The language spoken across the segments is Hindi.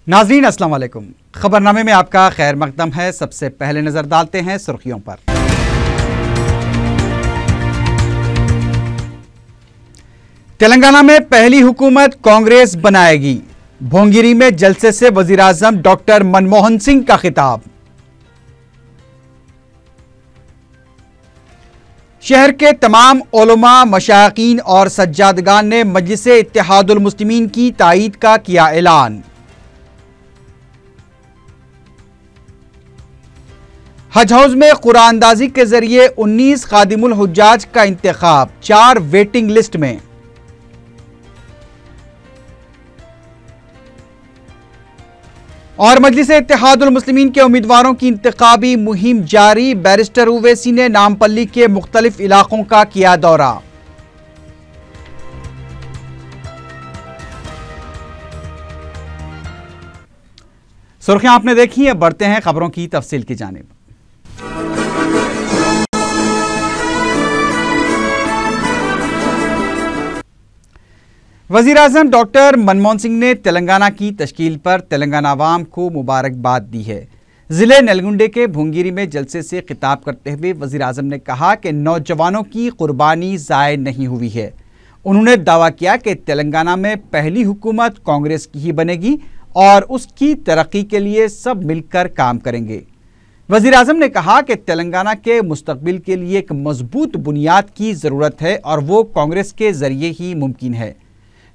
नाज़रीन अस्सलाम वालेकुम। खबरनामे में आपका खैर मकदम है। सबसे पहले नजर डालते हैं सुर्खियों पर। तेलंगाना में पहली हुकूमत कांग्रेस बनाएगी। भोंगिरी में जलसे से वजीर आजम डॉक्टर मनमोहन सिंह का खिताब। शहर के तमाम उलमा, मशाइखीन और सज्जादगान ने मजलिस इत्तेहादुल मुस्लिमीन की ताईद का किया ऐलान। हज हाउस में कुरानंदाजी के जरिए 19 खादिमुल हुज्जाज का इंतखाब, 4 वेटिंग लिस्ट में। और मजलिस इत्तेहादुल मुस्लिमीन के उम्मीदवारों की इंतखाबी मुहिम जारी। बैरिस्टर उवैसी ने नामपल्ली के मुख्तलिफ इलाकों का किया दौरा। सुर्खियां आपने देखी है, बढ़ते हैं खबरों की तफसील की जानिब। वज़ीर आज़म डॉक्टर मनमोहन सिंह ने तेलंगाना की तश्कील पर तेलंगाना अवाम को मुबारकबाद दी है। ज़िले नलगुंडे के भुंगिरी में जलसे से खिताब करते हुए वज़ीर आज़म ने कहा कि नौजवानों की कुर्बानी ज़ाय नहीं हुई है। उन्होंने दावा किया कि तेलंगाना में पहली हुकूमत कांग्रेस की ही बनेगी और उसकी तरक्की के लिए सब मिलकर काम करेंगे। वज़ीर आज़म ने कहा कि तेलंगाना के मुस्तकबिल के लिए एक मजबूत बुनियाद की ज़रूरत है और वो कांग्रेस के ज़रिए ही मुमकिन है।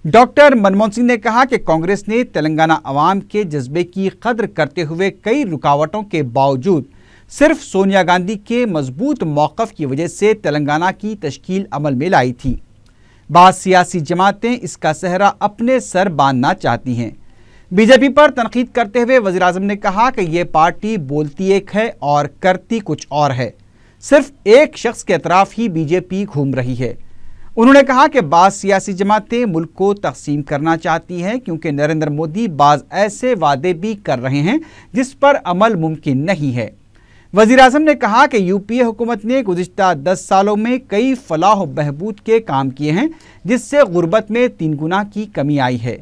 डॉक्टर मनमोहन सिंह ने कहा कि कांग्रेस ने तेलंगाना अवाम के जज्बे की कद्र करते हुए कई रुकावटों के बावजूद सिर्फ सोनिया गांधी के मजबूत मौक़िफ़ की वजह से तेलंगाना की तश्कील अमल में लाई थी। बाज़ सियासी जमातें इसका सहरा अपने सर बांधना चाहती हैं। बीजेपी पर तनकीद करते हुए वज़ीर आज़म ने कहा कि यह पार्टी बोलती एक है और करती कुछ और है। सिर्फ एक शख्स के अतराफ ही बीजेपी घूम रही है। उन्होंने कहा कि बाज़ सियासी जमातें मुल्क को तकसीम करना चाहती हैं क्योंकि नरेंद्र मोदी बाज़ ऐसे वादे भी कर रहे हैं जिस पर अमल मुमकिन नहीं है। वज़ीर आज़म ने कहा कि यूपीए हुकूमत ने गुज़िश्ता 10 सालों में कई फलाह बहबूद के काम किए हैं जिससे गुर्बत में 3 गुना की कमी आई है।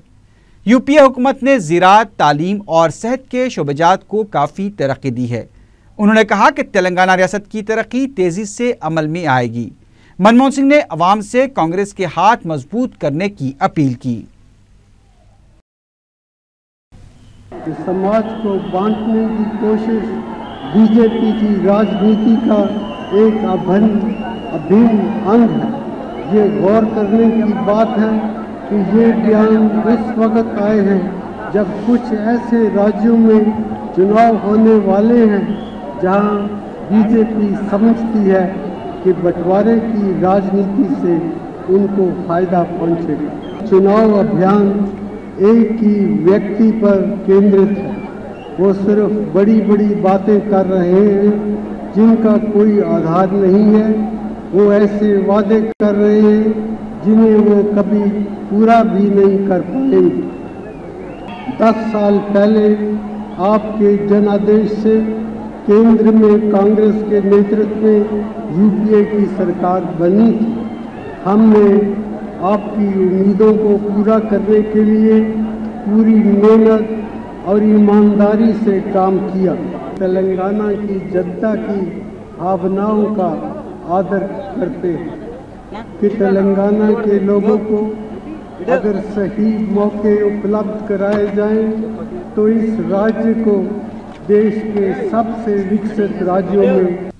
यूपीए हुकूमत ने ज़राअत, तालीम और सेहत के शोबेजात को काफ़ी तरक्की दी है। उन्होंने कहा कि तेलंगाना रियासत की तरक्की तेज़ी से अमल में आएगी। मनमोहन सिंह ने अवाम से कांग्रेस के हाथ मजबूत करने की अपील की। समाज को बांटने की कोशिश बीजेपी की राजनीति का एक अभिन्न अंग है। ये गौर करने की बात है कि ये बयान उस वक्त आए हैं जब कुछ ऐसे राज्यों में चुनाव होने वाले हैं जहां बीजेपी समझती है कि बंटवारे की राजनीति से उनको फायदा पहुंचेगा। चुनाव अभियान एक ही व्यक्ति पर केंद्रित है। वो सिर्फ बड़ी बड़ी बातें कर रहे हैं जिनका कोई आधार नहीं है। वो ऐसे वादे कर रहे हैं जिन्हें वो कभी पूरा भी नहीं कर पाएंगे। 10 साल पहले आपके जनादेश से केंद्र में कांग्रेस के नेतृत्व में यूपीए की सरकार बनी थी। हमने आपकी उम्मीदों को पूरा करने के लिए पूरी मेहनत और ईमानदारी से काम किया। तेलंगाना की जनता की भावनाओं का आदर करते हैं कि तेलंगाना के लोगों को अगर सही मौके उपलब्ध कराए जाएं तो इस राज्य को देश के सबसे विकसित राज्यों में।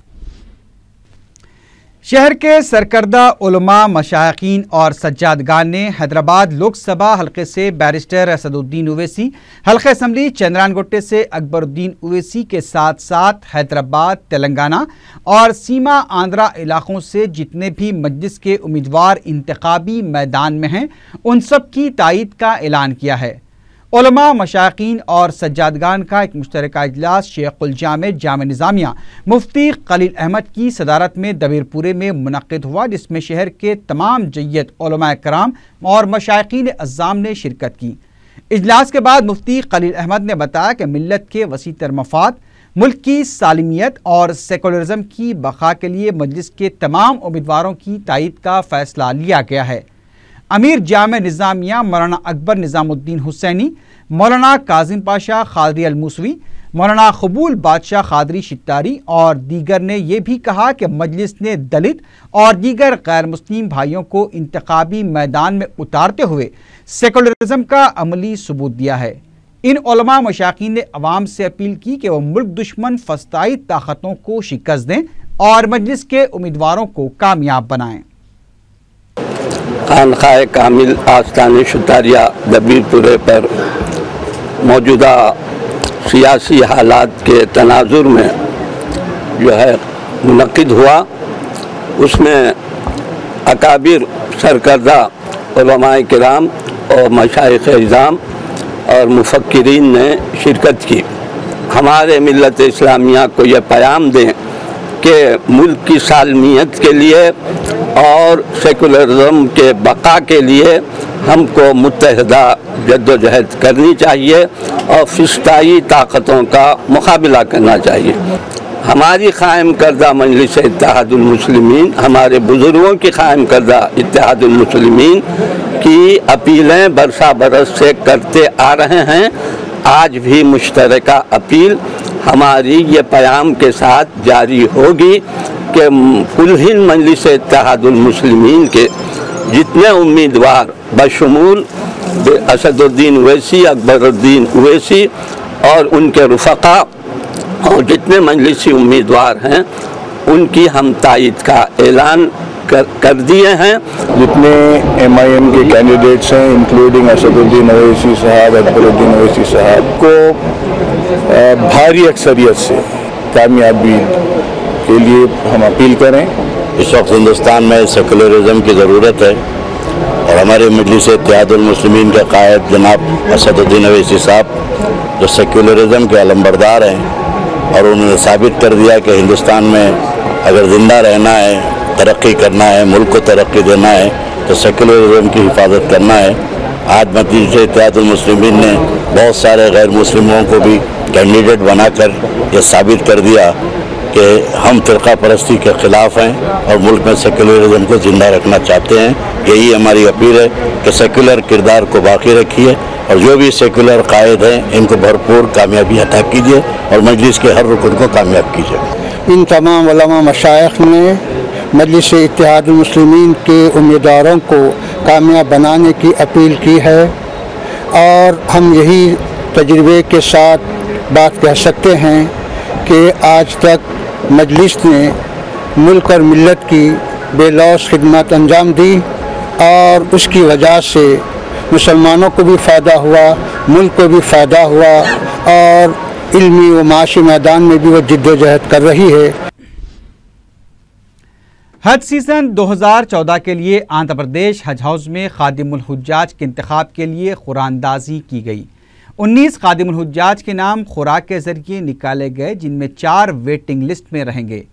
शहर के सरकर्दा उलमा, मशाइखीन और सज्जादगान ने हैदराबाद लोकसभा हल्के से बैरिस्टर असदुद्दीन उवैसी, हल्का असम्बली चंद्रानगोटे से अकबरुद्दीन उवैसी के साथ साथ हैदराबाद, तेलंगाना और सीमा आंध्रा इलाकों से जितने भी मजलिस के उम्मीदवार इंतखाबी मैदान में हैं उन सब की तायीद का ऐलान किया है। उलमा, मशाइखीन और सज्जादगान का एक मुश्तरका इजलास शेखुल जामे जामे निज़ामिया मुफ्ती खलील अहमद की सदारत में दबीरपुरे में मुनक्किद हुआ, जिसमें शहर के तमाम जय्यत उलमा कराम और मशाइखीन अज़्ज़ाम ने शिरकत की। इजलास के बाद मुफ्ती खलील अहमद ने बताया कि मिल्लत के वसीतर मफाद, मुल्क की सालिमियत और सेकुलरिज्म की बका के लिए मजलिस के तमाम उम्मीदवारों की तायीद का फैसला लिया गया है। अमीर जामे निज़ामिया मौलाना अकबर निज़ामुद्दीन हुसैनी, मौलाना काजिम पाशा खादरी अल-मूसवी, मौलाना कबूल बादशाह खादरी शित्तारी और दीगर ने यह भी कहा कि मजलिस ने दलित और दीगर गैर मुस्लिम भाइयों को इंतखाबी मैदान में उतारते हुए सेकुलरिज्म का अमली सबूत दिया है। इन उलमा मशाकीन ने अवाम से अपील की कि वह मुल्क दुश्मन फस्ताई ताकतों को शिकस्त दें और मजलिस के उम्मीदवारों को कामयाब बनाएं। खानखाए कामिल आस्तान शुतारिया दबीरपुरे पर मौजूदा सियासी हालात के तनाजुर में जो है मुनक़िद हुआ, उसमें अकाबिर सरकर्दा उलमाए किराम और मशाइख़ इज़ाम और मुफ़क्किरीन ने शिरकत की। हमारे मिल्लत इस्लामिया को यह पैगाम दें कि मुल्क की सालमियत के लिए और सेकुलरिज्म के बका के लिए हमको मुत्तहिदा जद्दोजहद करनी चाहिए और फिस्ताई ताकतों का मुकाबला करना चाहिए। हमारी कायम करदा मजलिस इत्तेहादुल मुस्लिमीन, हमारे बुज़ुर्गों की कायम करदा इत्तेहादुल मुस्लिमीन की अपीलें बरसा बरस से करते आ रहे हैं। आज भी मुश्तरका अपील हमारी ये पैगाम के साथ जारी होगी कि कुल मजलिस इत्तेहादुल मुस्लिमीन के जितने उम्मीदवार बशमूल असदुद्दीन ओवैसी, अकबरुद्दीन ओवैसी और उनके रुफ़क़ा और जितने मजलिसी उम्मीदवार हैं उनकी हम तायद का ऐलान कर दिए हैं। जितने MIM के कैंडिडेट्स हैं इंक्लूडिंग असदुद्दीन ओवैसी साहब, अकबरुद्दीन ओवैसी साहब को भारी अक्सरियत से कामयाबी के लिए हम अपील करें। इस वक्त हिंदुस्तान में सेकुलरिज्म की ज़रूरत है और हमारे मजलिस इत्तेहादुल मुस्लिमीन के कायद जनाब असदुद्दीन ओवैसी साहब जो सेकुलरिज्म के अलंबरदार हैं और उन्होंने साबित कर दिया कि हिंदुस्तान में अगर ज़िंदा रहना है, तरक्की करना है, मुल्क को तरक्की देना है तो सेकुलरिज्म की हिफाजत करना है। आज मजलिस इत्तेहादुल मुस्लिमीन ने बहुत सारे गैर मुस्लिमों को भी कैंडिडेट बनाकर यह साबित कर दिया कि हम फ़िरक़ा परस्ती के ख़िलाफ़ हैं और मुल्क में सेकुलरिज्म को ज़िंदा रखना चाहते हैं। यही हमारी अपील है कि सेकुलर किरदार को बाकी रखिए और जो भी सेकुलर कायद हैं इनको भरपूर कामयाबी अता कीजिए और मजलिस के हर रुकन को कामयाब कीजिए। इन तमाम उलमा मशाइख़ ने मजलिस इत्तेहादुल मुस्लिमीन के उम्मीदवारों को कामयाब बनाने की अपील की है और हम यही तजुर्बे के साथ बात कह सकते हैं कि आज तक मजलिस ने मुल्क और मिल्लत की बेलौस खिदमत अंजाम दी और उसकी वजह से मुसलमानों को भी फ़ायदा हुआ, मुल्क को भी फ़ायदा हुआ और इल्मी व माशी मैदान में भी वह जिद्दोजहद कर रही है। हज सीज़न 2014 के लिए आंध्र प्रदेश हज हाउस में खादिमुल हुज्जाज के इंतखाब के लिए कुरानदाजी की गई। 19 खादिमुल हुज्जाज के नाम खुराक के जरिए निकाले गए, जिनमें 4 वेटिंग लिस्ट में रहेंगे।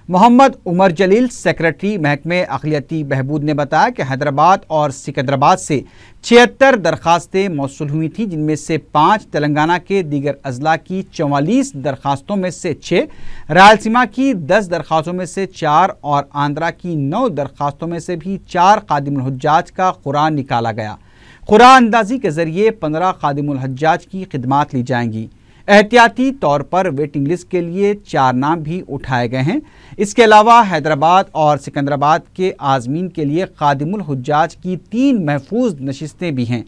मोहम्मद उमर जलील सेक्रेटरी महकमे अक़लियती बहबूद ने बताया कि हैदराबाद और सिकंदराबाद से 76 दरखास्तें मौसूल हुई थी, जिनमें से 5 तेलंगाना के दीगर अजला की 44 दरखास्तों में से 6, रायलसीमा की 10 दरखास्तों में से 4 और आंध्रा की 9 दरखास्तों में से भी 4 खादिमुल हुज्जाज का कुरान निकाला गया। कुरान अंदाजी के जरिए 15 खादिमुल हुज्जाज की खिदमात ली जाएंगी। एहतियाती तौर पर वेटिंग लिस्ट के लिए 4 नाम भी उठाए गए हैं। इसके अलावा हैदराबाद और सिकंदराबाद के आज़मीन के लिए खादिमुल हुज्जाज की 3 महफूज नशिस्तें भी हैं।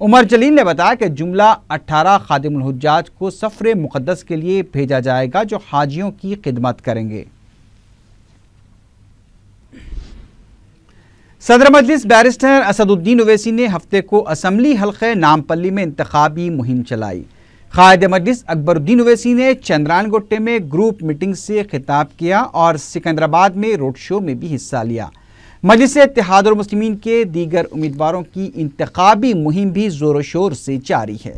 उमर जलील ने बताया कि जुमला 18 खादिमुल हुज्जाज को सफ़र मुक़द्दस के लिए भेजा जाएगा, जो हाजियों की खिदमत करेंगे। सदर मजलिस बैरिस्टर असदुद्दीन ओवैसी ने हफ्ते को असम्बली हल्के नामपल्ली में इंतखाबी मुहिम चलाई। कायद मजलिस अकबरुद्दीन ओवैसी ने चंद्रानगोट्टे में ग्रुप मीटिंग से खिताब किया और सिकंदराबाद में रोड शो में भी हिस्सा लिया। मजलिस इत्तेहादुल मुस्लिमीन के दीगर उम्मीदवारों की इंतखाबी मुहिम भी जोर शोर से जारी है।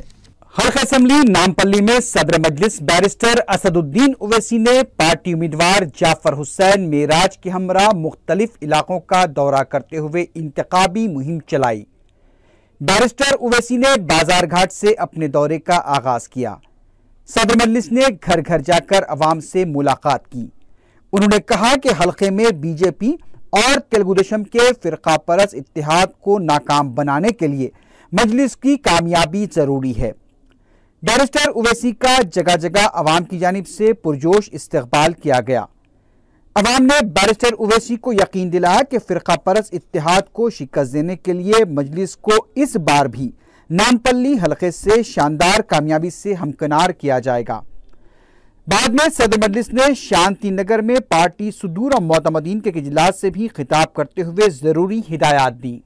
हल्का असम्बली नामपल्ली में सदर मजलिस बैरिस्टर असदुद्दीन ओवैसी ने पार्टी उम्मीदवार जाफर हुसैन मेराज के हमरा मुख्तलिफ इलाकों का दौरा करते हुए इंतखाबी मुहिम चलाई। बैरिस्टर ओवैसी ने बाजार घाट से अपने दौरे का आगाज किया। सदर मजलिस ने घर घर जाकर अवाम से मुलाकात की। उन्होंने कहा कि हल्के में बीजेपी और तेलुगु देशम के फिरका परस्त इत्तेहाद को नाकाम बनाने के लिए मजलिस की कामयाबी जरूरी है। बैरिस्टर उवैसी का जगह जगह अवाम की जानिब से पुरजोश इस्तकबाल किया गया। अवाम ने बैरिस्टर उवैसी को यकीन दिलाया कि फिरका परस्त इत्तेहाद को शिकस्त देने के लिए मजलिस को इस बार भी नामपल्ली हलके से शानदार कामयाबी से हमकिनार किया जाएगा। बाद में सदर मजलिस ने शांति नगर में पार्टी सुदूर और मोतमदीन के इजलास से भी खिताब करते हुए जरूरी हिदायत दी।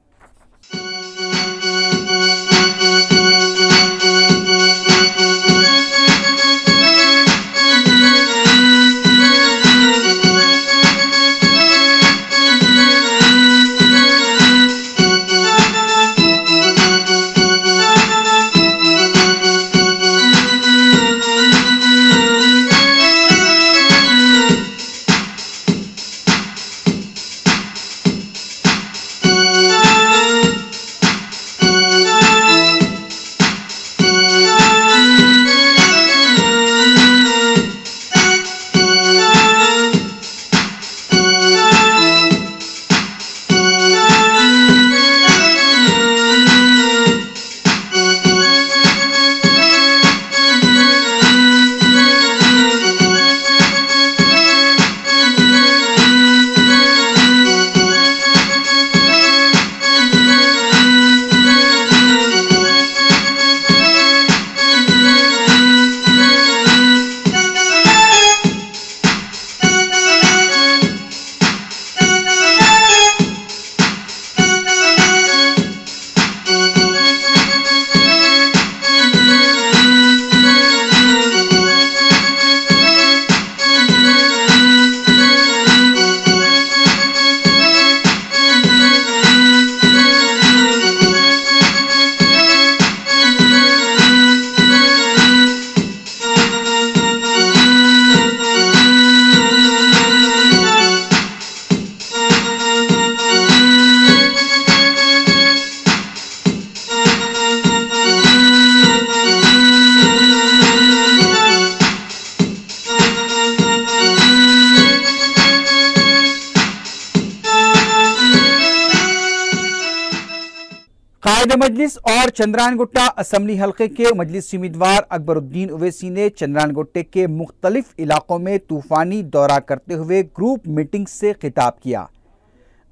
कायद मजलिस और चंद्रायनगुट्टा असम्बली हल्के के मजलिसी उम्मीदवार अकबरुद्दीन उवैसी ने चंद्रायनगुट्टे के मुख्तलिफ इलाकों में तूफानी दौरा करते हुए ग्रुप मीटिंग से खिताब किया।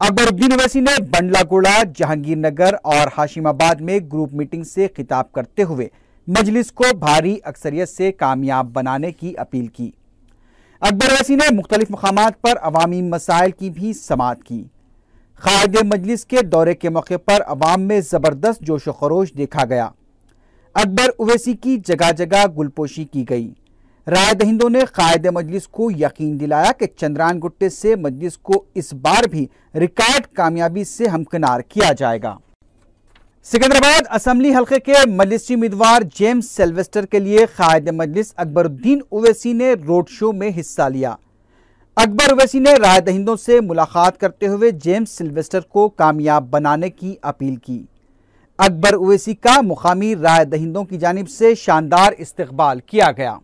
अकबरुद्दीन उवैसी ने बंडलागुड़ा, जहांगीर नगर और हाशिमाबाद में ग्रुप मीटिंग से खिताब करते हुए मजलिस को भारी अक्सरियत से कामयाब बनाने की अपील की। अकबर उवैसी ने मुख्तलिफ मकामात पर अवामी मसाइल की भी समाअत की। कायद मजलिस के दौरे के मौके पर अवाम में जबरदस्त जोश खरोश देखा गया। अकबर उवैसी की जगह जगह गुलपोशी की गई। राय दहिंदों ने कायद मजलिस को यकीन दिलाया कि चंद्रायनगुट्टे से मजलिस को इस बार भी रिकॉर्ड कामयाबी से हमकिनार किया जाएगा। सिकंदराबाद असम्बली हल्के के मजलिसी उम्मीदवार जेम्स सिल्वेस्टर के लिए कायद मजलिस अकबरुद्दीन उवैसी ने रोड शो में हिस्सा लिया। अकबर उवैसी ने राय दहिंदों से मुलाकात करते हुए जेम्स सिल्वेस्टर को कामयाब बनाने की अपील की। अकबर उवैसी का मुकामी राय दहिंदों की जानिब से शानदार इस्तकबाल किया गया।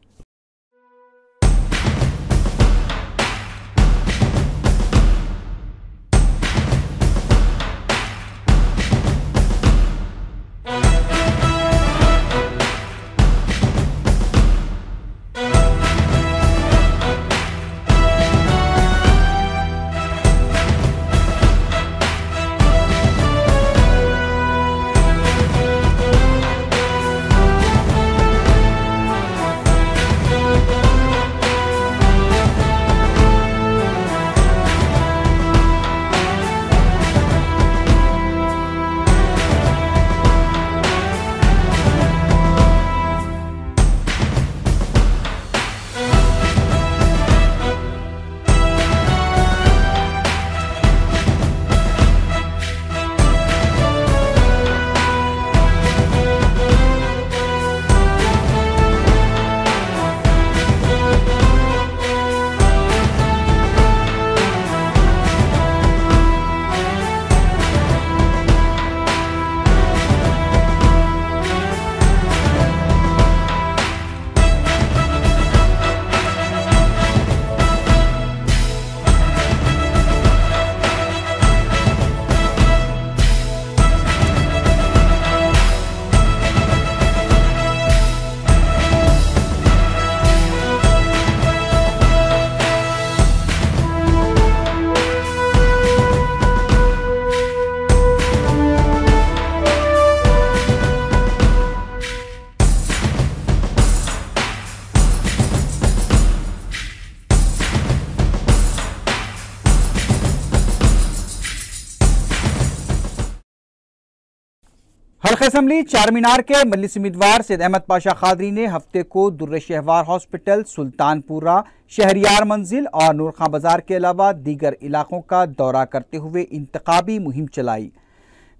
हल्का असम्बली चारमीनार के मजलिस उम्मीदवार सैयद अहमद पाशा खादरी ने हफ्ते को दुर्र शहवार हॉस्पिटल, सुल्तानपुरा, शहरियार मंजिल और नूर खां बाजार के अलावा दीगर इलाकों का दौरा करते हुए इंतखाबी मुहिम चलाई।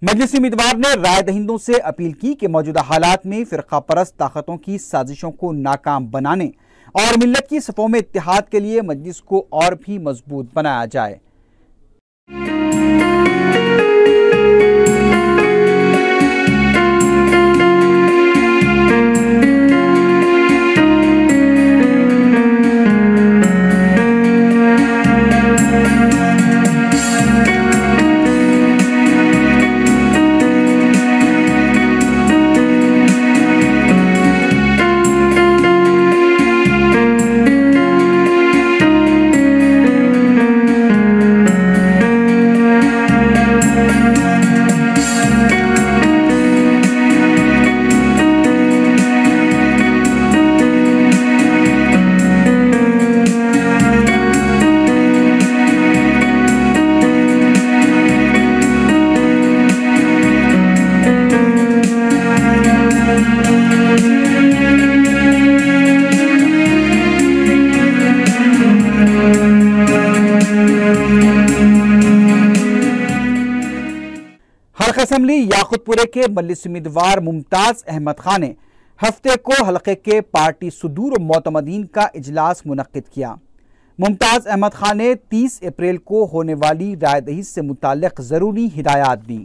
मजलिस उम्मीदवार ने राय दहिंदों से अपील की कि मौजूदा हालात में फिरका परस्त ताकतों की साजिशों को नाकाम बनाने और मिल्लत की सफ़ों में इत्तेहाद के लिए मजलिस को और भी मजबूत बनाया जाए। असम्बली याकुतपुरे के मजलिस उम्मीदवार मुमताज अहमद खान ने हफ्ते को हलके के पार्टी सुदूर मोतमदीन का इजलास मुनक्किद किया। मुमताज अहमद खान ने 30 अप्रैल को होने वाली रायदही से मुताल्लिक जरूरी हिदायत दी।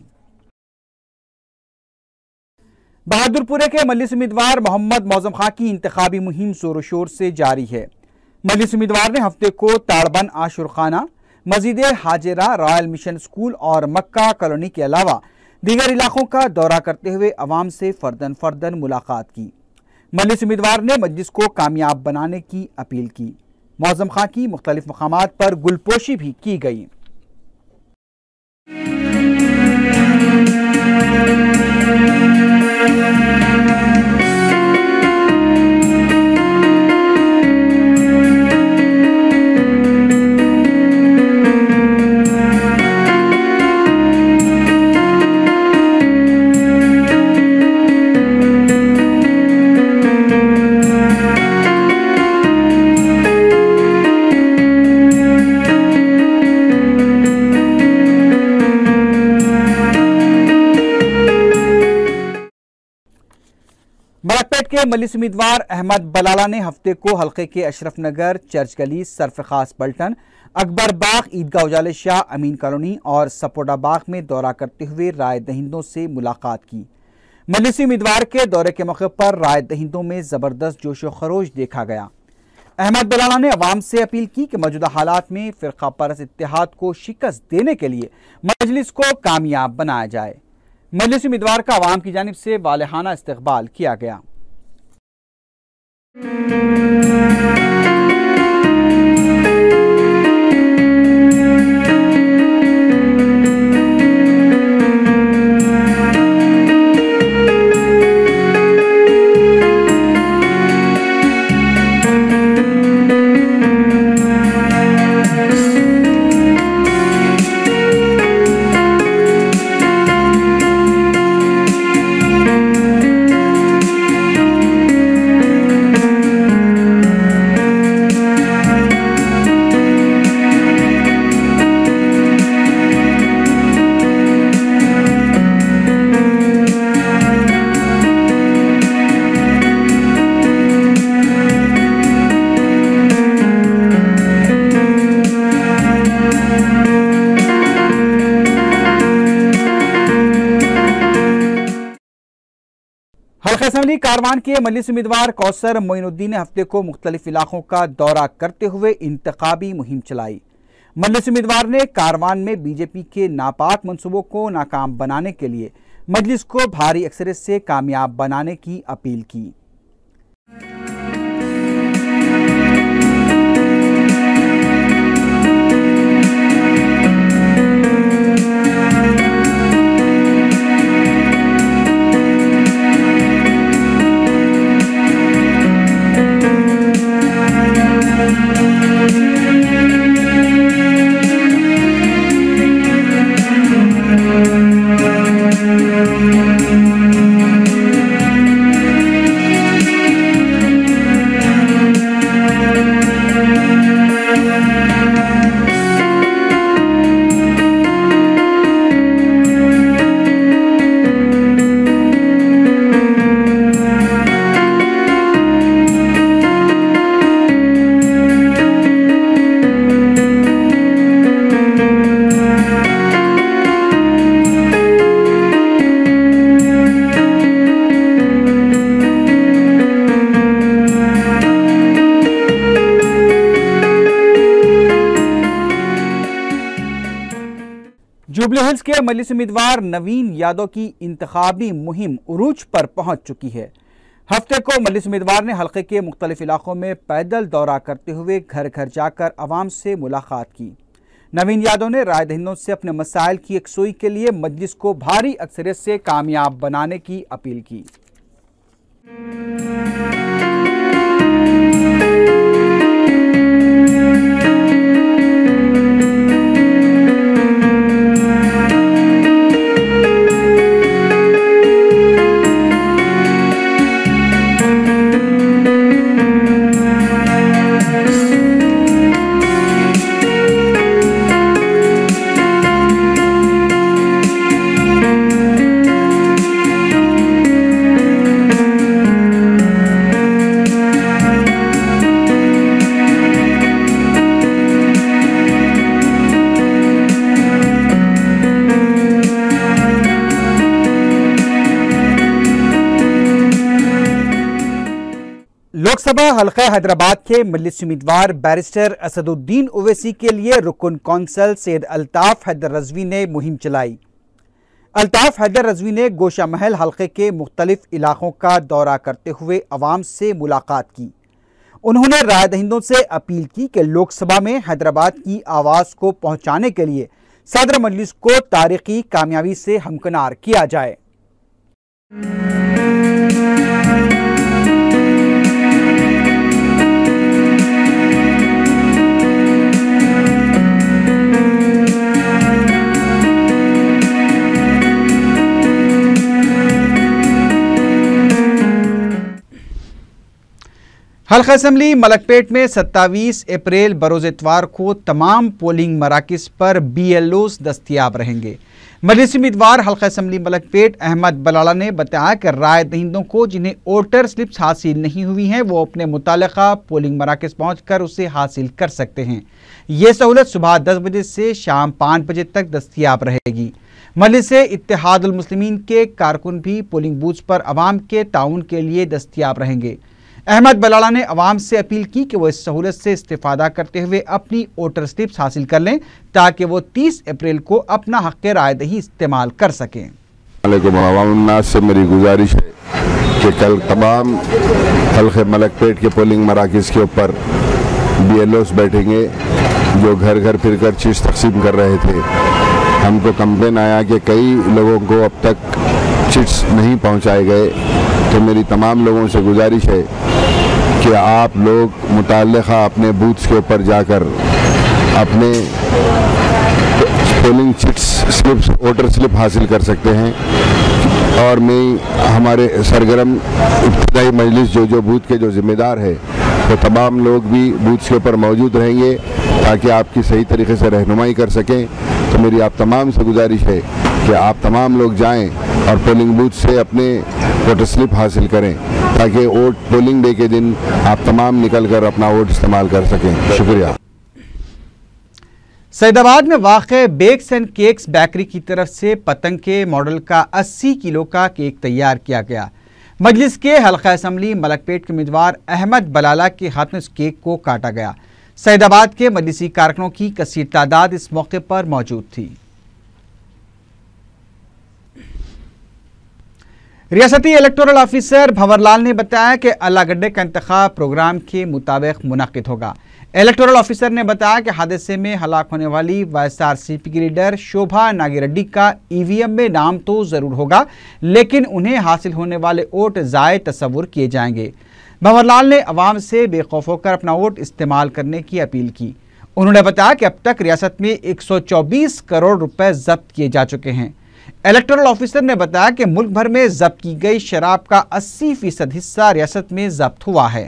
बहादुरपुरे के मजलिस उम्मीदवार मोहम्मद मौजम खां की इंतखाबी मुहिम जोर शोर से जारी है। मजलिस उम्मीदवार ने हफ्ते को ताड़बन आशुरखाना, मस्जिद हाजिरा, रॉयल मिशन स्कूल और मक्का कॉलोनी के अलावा दीगर इलाकों का दौरा करते हुए अवाम से फर्दन फर्दन मुलाकात की। मजलिस उम्मीदवार ने मजलिस को कामयाब बनाने की अपील की। मौजम खां की मुख्तलिफ मकामात पर गुलपोशी भी की गई। मलकपेट के मजलिस उम्मीदवार अहमद बलाला ने हफ्ते को हल्के के अशरफ नगर, चर्च गली, सरफ खास पलटन, अकबर बाग, ईदगाह उजाले शाह, अमीन कॉलोनी और सपोटा बाग में दौरा करते हुए राय दहिंदों से मुलाकात की। मजलिस उम्मीदवार के दौरे के मौके पर राय दहिंदों में जबरदस्त जोशो खरोश देखा गया। अहमद बलाला ने अवाम से अपील की कि मौजूदा हालात में फिरका परस्त इत्तेहाद को शिकस्त देने के लिए मजलिस को कामयाब बनाया जाए। मजलिस उम्मीदवार का अवाम की जानिब से वालेहाना इस्तकबाल किया गया। हल्का असम्बली कारवान के मजलिस उम्मीदवार कौसर मोइनुद्दीन ने हफ्ते को मुख्तलिफ इलाकों का दौरा करते हुए इंतखाबी मुहिम चलाई। मजलिस उम्मीदवार ने कारवान में बीजेपी के नापाक मंसूबों को नाकाम बनाने के लिए मजलिस को भारी अक्सरियत से कामयाब बनाने की अपील की। जुबली हिल्स के मजलिस उम्मीदवार नवीन यादव की इंतखाबी मुहिम उरूज पर पहुंच चुकी है। हफ्ते को मजलिस उम्मीदवार ने हल्के के मुख्तलिफ इलाकों में पैदल दौरा करते हुए घर घर जाकर आवाम से मुलाकात की। नवीन यादव ने राय दहिंदों से अपने मसाइल की यकसुई के लिए मजलिस को भारी अक्सरियत से कामयाब बनाने की अपील की। लोकसभा हल्का हैदराबाद के मजलिस उम्मीदवार बैरिस्टर असदुद्दीन ओवैसी के लिए रुकन कौंसल सैयद अल्ताफ हैदर रजवी ने मुहिम चलाई। अल्ताफ हैदर रजवी ने गोशा महल हल्के के मुख्तलिफ इलाकों का दौरा करते हुए अवाम से मुलाकात की। उन्होंने राय दहिंदों से अपील की कि लोकसभा में हैदराबाद की आवाज़ को पहुंचाने के लिए सदर मजलिस को तारीखी कामयाबी से हमकिनार किया जाए। हल्का असम्बली मलकपेट में 27 अप्रैल बरोज़ इतवार को तमाम पोलिंग मराकिज़ पर BLOs दस्तियाब रहेंगे। मजलिस उम्मीदवार हल्का असम्बली मलकपेट अहमद बलाला ने बताया कि राय दहिंदों को जिन्हें वोटर स्लिप्स हासिल नहीं हुई हैं वो अपने मुतालिका पोलिंग मराकिज़ पहुँचकर उसे हासिल कर सकते हैं। ये सहूलत सुबह 10 बजे से शाम 5 बजे तक दस्तियाब रहेगी। मजलिस इत्तेहादुल मुस्लिमीन के कारकुन भी पोलिंग बूथ पर अवाम के ताउन के लिए दस्तियाब रहेंगे। अहमद बलाला ने अवाम से अपील की कि वो इस सहूलत से इस्तेफादा करते हुए अपनी वोटर स्लिप्स हासिल कर लें ताकि वो 30 अप्रैल को अपना हक़ रायदही इस्तेमाल कर सकें। अवाम से मेरी गुजारिश है कि कल तमाम हल्के मलकपेट के पोलिंग मराकिज़ के ऊपर BLOs बैठेंगे जो घर घर फिर कर चीज़ तकसीम कर रहे थे। हमको कंप्लेन आया कि कई लोगों को अब तक चिट्स नहीं पहुंचाए गए, तो मेरी तमाम लोगों से गुजारिश है कि आप लोग मुताल्लिक़ा अपने बूथ्स के ऊपर जाकर अपने polling chits slips voter slip हासिल कर सकते हैं। और मैं हमारे सरगर्म इब्तिदाई मजलिस जो बूथ के जो ज़िम्मेदार है वो तमाम लोग भी बूथ्स के ऊपर मौजूद रहेंगे ताकि आपकी सही तरीके से रहनुमाई कर सकें। तो मेरी आप तमाम से गुजारिश है कि आप तमाम लोग जाएं और पोलिंग बूथ से अपने वोटर स्लिप हासिल करें ताकि वोट पोलिंग डे के दिन आप तमाम निकल कर अपना वोट इस्तेमाल कर सकें। शुक्रिया। सैदाबाद में वाक़े बेक्स एंड केक्स बेकरी की तरफ से पतंग के मॉडल का 80 किलो का केक तैयार किया गया। मजलिस के हल्का असम्बली मलकपेट के उम्मीदवार अहमद बलाला के हाथ में इस केक को काटा गया। सैदाबाद के मजलिसी कारकुनों की कसीर तादाद इस मौके पर मौजूद थी। रियासती इलेक्टोरल ऑफिसर भंवरलाल ने बताया कि अल्लागड्डे का इंतखाब प्रोग्राम के मुताबिक मुनक्किद होगा। इलेक्टोरल ऑफिसर ने बताया कि हादसे में हलाक होने वाली YSRCP की लीडर शोभा नागिरेड्डी का EVM में नाम तो ज़रूर होगा, लेकिन उन्हें हासिल होने वाले वोट ज़ाय तस्वुर किए जाएंगे। भंवरलाल ने अवाम से बेखौफ होकर अपना वोट इस्तेमाल करने की अपील की। उन्होंने बताया कि अब तक रियासत में 124 करोड़ रुपए जब्त किए जा चुके हैं। इलेक्टोरल ऑफिसर ने बताया कि मुल्क भर में जब्त की गई शराब का 80% हिस्सा रियासत में जब्त हुआ है।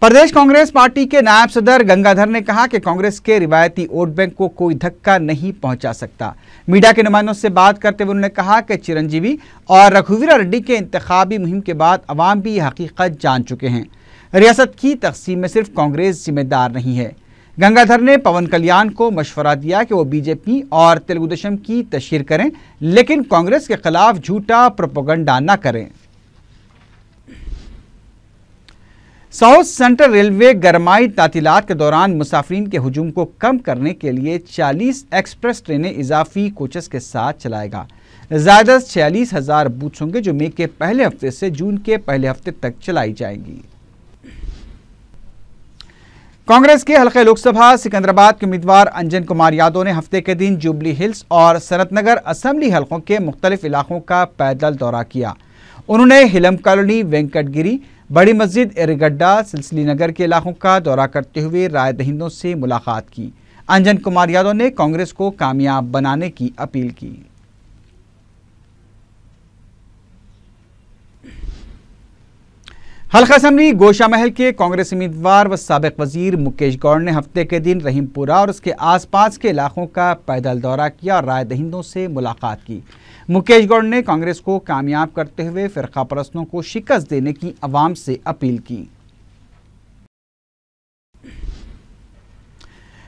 प्रदेश कांग्रेस पार्टी के नायब सदर गंगाधर ने कहा कि कांग्रेस के रिवायती वोट बैंक को कोई धक्का नहीं पहुंचा सकता। मीडिया के नुमाइंदों से बात करते हुए उन्होंने कहा कि चिरंजीवी और रघुवीरा रेड्डी के इंतखाबी मुहिम के बाद अवाम भी हकीकत जान चुके हैं। रियासत की तकसीम में सिर्फ कांग्रेस जिम्मेदार नहीं है। गंगाधर ने पवन कल्याण को मशवरा दिया कि वो बीजेपी और तेलुगु देशम की तशहीर करें, लेकिन कांग्रेस के खिलाफ झूठा प्रोपेगेंडा न करें। साउथ सेंट्रल रेलवे गरमाई तातीलात के दौरान मुसाफिरीन के हुजूम को कम करने के लिए 40 एक्सप्रेस ट्रेनें इजाफी कोचेस के साथ चलाएगा। ज़्यादा 46,000 बूथ्स होंगे जो मई के पहले हफ्ते से जून के पहले हफ्ते तक चलाई जाएंगी। कांग्रेस के हल्के लोकसभा सिकंदराबाद के उम्मीदवार अंजन कुमार यादव ने हफ्ते के दिन जुबली हिल्स और सनतनगर असेंबली हलकों के मुख्तलिफ इलाकों का पैदल दौरा किया। उन्होंने हिलम कॉलोनी, वेंकटगिरी, बड़ी मस्जिद, एरगड्डा, सिलसिली नगर के इलाकों का दौरा करते हुए राय दहिंदों से मुलाकात की। अंजन कुमार यादव ने कांग्रेस को कामयाब बनाने की अपील की। हल्का असेंबली गोशा महल के कांग्रेस उम्मीदवार व साबिक वजीर मुकेश गौड़ ने हफ्ते के दिन रहीमपुरा और उसके आसपास के इलाकों का पैदल दौरा किया और राय दहिंदों से मुलाकात की। मुकेश गौड़ ने कांग्रेस को कामयाब करते हुए फिरका परस्तों को शिकस्त देने की अवाम से अपील की।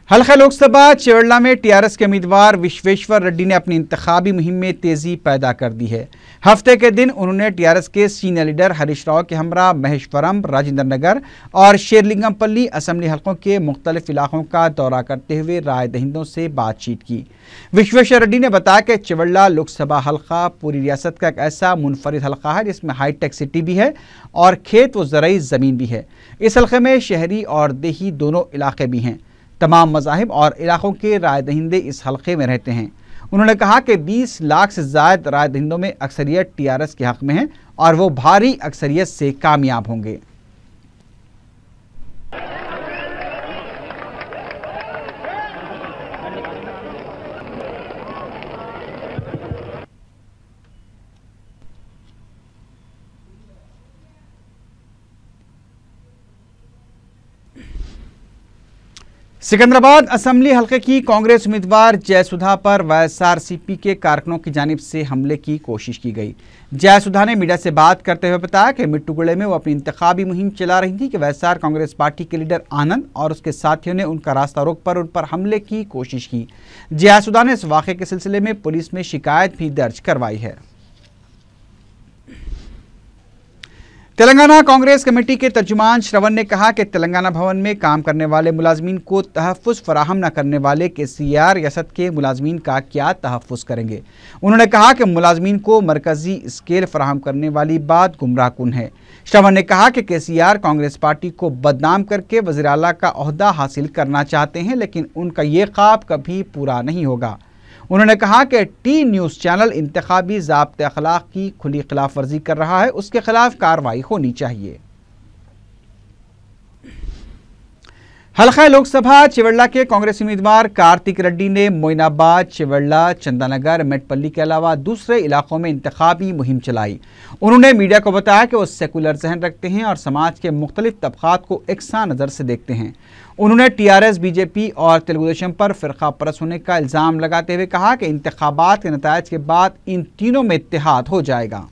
हल्का लोकसभा चेवड़ला में टीआरएस के उम्मीदवार विश्वेश्वर रेड्डी ने अपनी इंतखाबी मुहिम में तेजी पैदा कर दी है। हफ्ते के दिन उन्होंने टीआरएस के सीनियर लीडर हरीश राव के हमरा महेश्वरम, राजेंद्र नगर और शेरलिंगमपल्ली असेंबली हलकों के मुख्तलिफ इलाकों का दौरा करते हुए राय दहिंदों से बातचीत की। विश्वेश्वर रेड्डी ने बताया कि चेवड़ला लोकसभा हल्का पूरी रियासत का एक ऐसा मुनफरिद हल्का है जिसमें हाईटेक सिटी भी है और खेत व ज़रई ज़मीन भी है। इस हल्के में शहरी और देही दोनों इलाके भी हैं। तमाम मज़ाहिब और इलाकों के राय दहिंदे इस हल्के में रहते हैं। उन्होंने कहा कि 20 लाख से ज़ायद राय दहिंदों में अक्सरियत टीआरएस के हक़ में है और वो भारी अक्सरियत से कामयाब होंगे। सिकंदराबाद असेंबली हल्के की कांग्रेस उम्मीदवार जयसुधा पर वाईएसआरसीपी के कारकुनों की जानिब से हमले की कोशिश की गई। जयसुधा ने मीडिया से बात करते हुए बताया कि मिट्टूगुड़े में वो अपनी इंतखाबी मुहिम चला रही थी कि वाईएसआर कांग्रेस पार्टी के लीडर आनंद और उसके साथियों ने उनका रास्ता रोककर उन पर हमले की कोशिश की। जयसुधा ने इस वाक़े के सिलसिले में पुलिस में शिकायत भी दर्ज करवाई है। तेलंगाना कांग्रेस कमेटी के तर्जुमान श्रवण ने कहा कि तेलंगाना भवन में काम करने वाले मुलाजमीन को तहफ़्फ़ुज़ फराहम न करने वाले केसीआर रियासत के मुलाजमीन का क्या तहफ़्फ़ुज़ करेंगे। उन्होंने कहा कि मुलाजमीन को मरकज़ी स्केल फराहम करने वाली बात गुमराहकुन है। श्रवण ने कहा कि केसीआर कांग्रेस पार्टी को बदनाम करके वज़ीर आला का ओहदा हासिल करना चाहते हैं, लेकिन उनका ये ख्वाब कभी पूरा नहीं होगा। उन्होंने कहा कि टी न्यूज़ चैनल इंतखाबी ज़ाब्ते अखलाक की खुली खिलाफ वर्जी कर रहा है, उसके खिलाफ कार्रवाई होनी चाहिए। हल्का लोकसभा चेवड़ला के कांग्रेस उम्मीदवार कार्तिक रेड्डी ने मोइनाबाद, चेवड़ला, चंदानगर, मेटपल्ली के अलावा दूसरे इलाकों में इंतखाबी मुहिम चलाई। उन्होंने मीडिया को बताया कि वो सेकुलर जहन रखते हैं और समाज के मुख्तलिफ तबकात को एकसा नज़र से देखते हैं। उन्होंने टीआरएस, बीजेपी और तेलुगु देशम पर फिरका परस्त होने का इल्ज़ाम लगाते हुए कहा कि इंतखाबात के नतायज के बाद इन तीनों में इत्तेहाद हो जाएगा।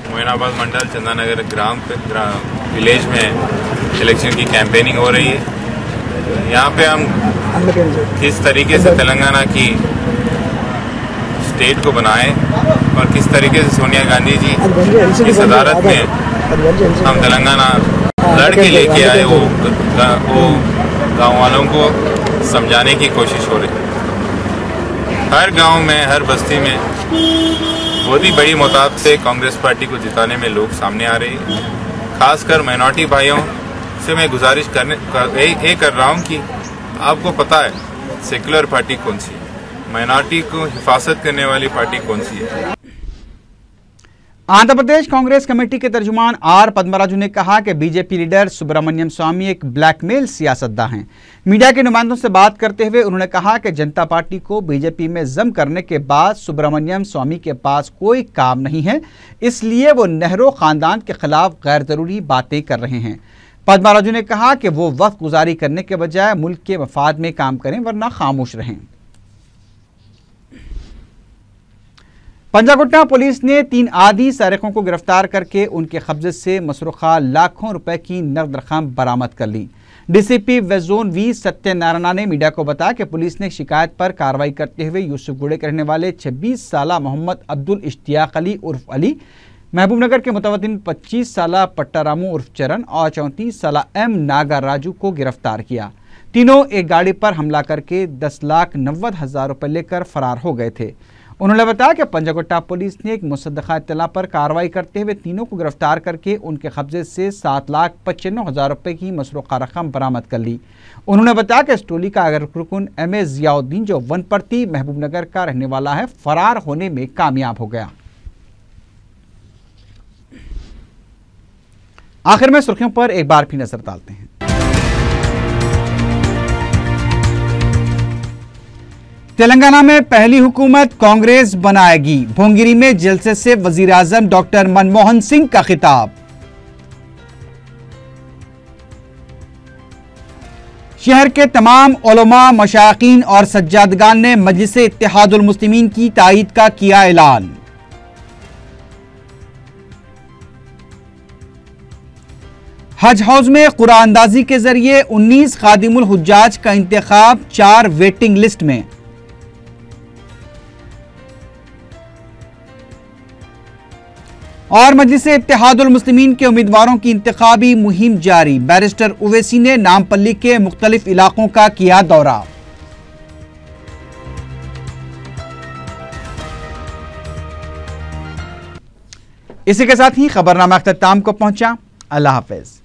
मोइनाबाद मंडल चंदानगर ग्राम विलेज में इलेक्शन की कैंपेनिंग हो रही है। यहाँ पे हम किस तरीके से तेलंगाना की स्टेट को बनाएं और किस तरीके से सोनिया गांधी जी की सदारत में हम तेलंगाना लड़के लेके आए, वो गाँव वालों को समझाने की कोशिश हो रही है। हर गांव में, हर बस्ती में बहुत ही बड़ी मुताद से कांग्रेस पार्टी को जिताने में लोग सामने आ रहे हैं। खासकर माइनॉरिटी भाइयों से मैं गुजारिश कर रहा हूं कि आपको पता है सेकुलर पार्टी कौन सी है, माइनॉरिटी को हिफाजत करने वाली पार्टी कौन सी है। आंध्र प्रदेश कांग्रेस कमेटी के तर्जुमान आर पद्मराजू ने कहा कि बीजेपी लीडर सुब्रमण्यम स्वामी एक ब्लैकमेल सियासतदान हैं। मीडिया के नुमाइंदों से बात करते हुए उन्होंने कहा कि जनता पार्टी को बीजेपी में जम करने के बाद सुब्रमण्यम स्वामी के पास कोई काम नहीं है, इसलिए वो नेहरू खानदान के खिलाफ गैर जरूरी बातें कर रहे हैं। पद्मराजू ने कहा कि वो वक्त गुजारी करने के बजाय मुल्क के मफाद में काम करें, वरना खामोश रहें। पंजागुट्टा पुलिस ने 3 आदी सारिकों को गिरफ्तार करके उनके कब्जे से मसरूखा लाखों रुपए की नकद रकम बरामद कर ली। डीसीपी वेजोन वी सत्यनारायणा ने मीडिया को बताया कि पुलिस ने शिकायत पर कार्रवाई करते हुए यूसुफगुड़े के रहने वाले 26 साला मोहम्मद अब्दुल इश्तियाक अली उर्फ अली, महबूबनगर के मुतवतिन 25 साला पट्टारामू उर्फ चरण और 34 साला एम नागर राजू को गिरफ्तार किया। तीनों एक गाड़ी पर हमला करके 10,90,000 रुपये लेकर फरार हो गए थे। उन्होंने बताया कि पंजागुट्टा पुलिस ने एक मुसद्दक़ा इत्तला पर कार्रवाई करते हुए तीनों को गिरफ्तार करके उनके कब्जे से 7,95,000 रुपये की मसरूक़ा रकम बरामद कर ली। उन्होंने बताया कि इस टोली का अगर रुकन M.A. ज़ियाउद्दीन जो वनपर्ती महबूबनगर का रहने वाला है, फरार होने में कामयाब हो गया। आखिर में सुर्खियों पर एक बार भी नजर डालते हैं। तेलंगाना में पहली हुकूमत कांग्रेस बनाएगी, भोंगिरी में जलसे से वजीर आजम डॉक्टर मनमोहन सिंह का खिताब। शहर के तमाम उलमा, मशाइखीन और सज्जादगान ने मजलिस इत्तेहादुल मुस्लिमीन की तायीद का किया ऐलान। हज हाउस में कुरानंदाजी के जरिए 19 खादिमुल हुज्जाज का इंतखाब 4 वेटिंग लिस्ट में। और मजलिस इत्तेहादुल मुस्लिमीन के उम्मीदवारों की इंतखाबी मुहिम जारी, बैरिस्टर उवैसी ने नामपल्ली के मुख्तलिफ इलाकों का किया दौरा। इसी के साथ ही खबरनामा अख्ताम को पहुंचा। अल्लाह हाफिज।